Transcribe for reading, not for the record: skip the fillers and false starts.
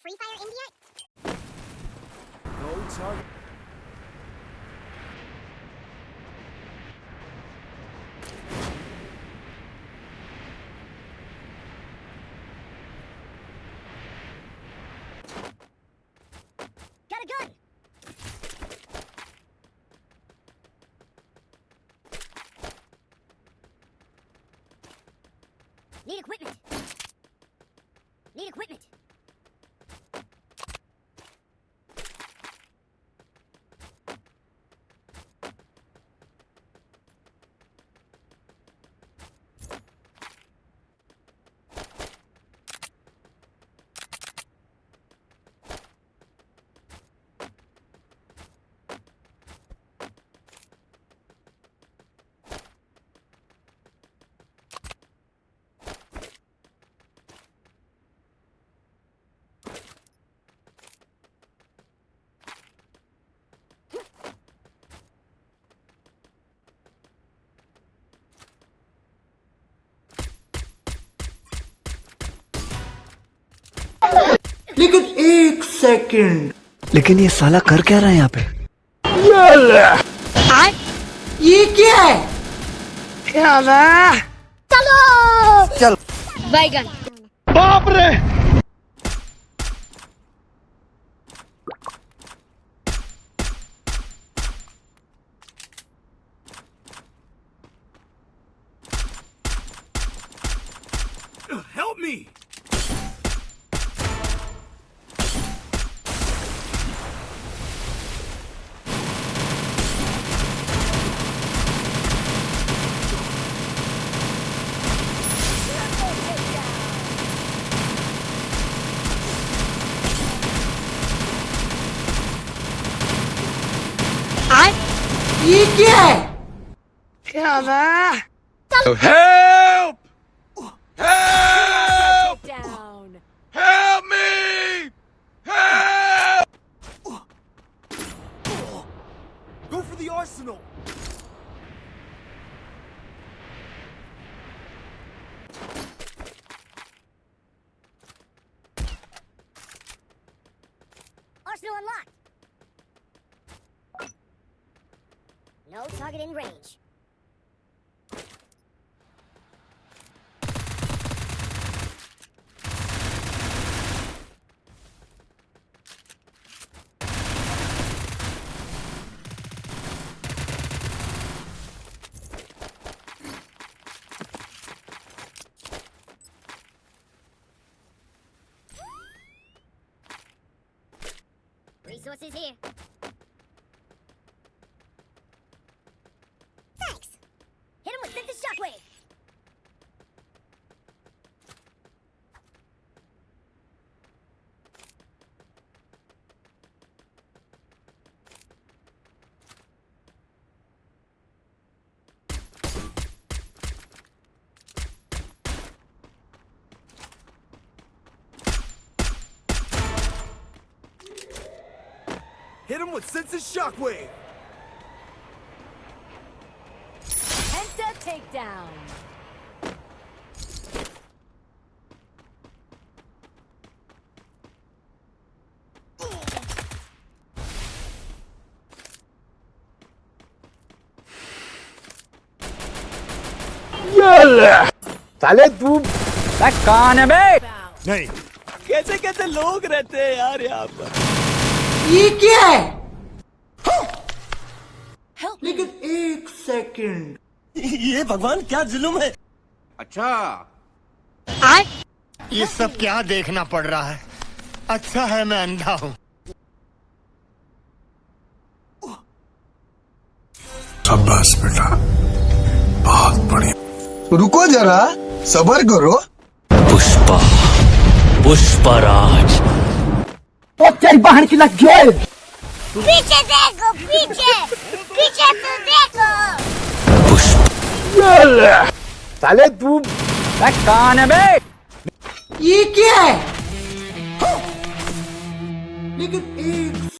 Free Fire India? No target. Got a gun! Need equipment. Need equipment. लेकिन एक second, लेकिन ये साला कर क्या रहा है यहाँ पे? ये क्या है? चलो! चल। बैगन। बाप रे! Help me! ये क्या है? Help! Help! Down. Help me! Help! Go for the arsenal! Arsenal unlocked. No target in range. Resources here. Thanks. Hit him with Sense Shockwave. Hit him with Sense's Shockwave! Penta takedown. साले तू कौन है बे? नहीं। कैसे कैसे लोग रहते हैं यार यहाँ पर? ये क्या है? लेकिन एक सेकंड, ये भगवान क्या जुल्म है? अच्छा। ये सब क्या देखना पड़ रहा है? अच्छा है मैं अंधा हूँ। शाबाश बेटा, बहुत बढ़िया। रुको जरा, सबर करो। पुष्पा, पुष्पराज। पीछे देखो, पीछे! पीछे तो देखो! साले तू कौन है बे? ये क्या है? लेकिन